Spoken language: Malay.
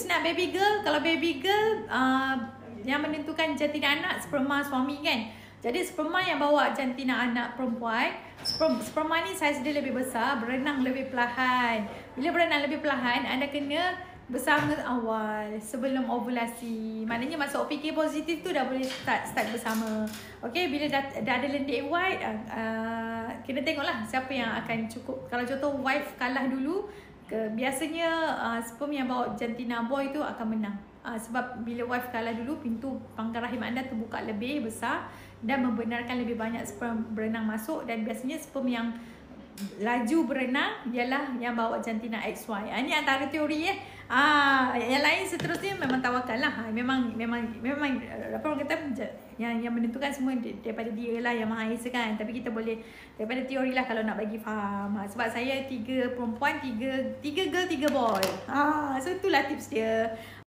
tips nak baby girl. Kalau baby girl yang menentukan jantina anak sperma suami kan. Jadi sperma yang bawa jantina anak perempuan, sperma ni saiz dia lebih besar, berenang lebih perlahan. Bila berenang lebih perlahan, anda kena bersama awal sebelum ovulasi. Maknanya masuk OPK positif tu dah boleh start bersama. Okey, bila dah ada lendir white, kena tengoklah siapa yang akan cukup. Kalau contoh wife kalah dulu, biasanya sperm yang bawa jantina boy tu akan menang. Sebab bila wife kalah dulu, pintu pangkal rahim anda terbuka lebih besar dan membenarkan lebih banyak sperm berenang masuk, dan biasanya sperm yang laju berenang ialah yang bawa jantina XY. Ini antara teori yang lain seterusnya memang tawakal lah. Memang apa orang kata, yang menentukan semua daripada dia lah, yang Maha Esa kan. Tapi kita boleh daripada teori lah kalau nak bagi faham. Sebab saya 3 perempuan, 3 girl, 3 boy. So itulah tips dia.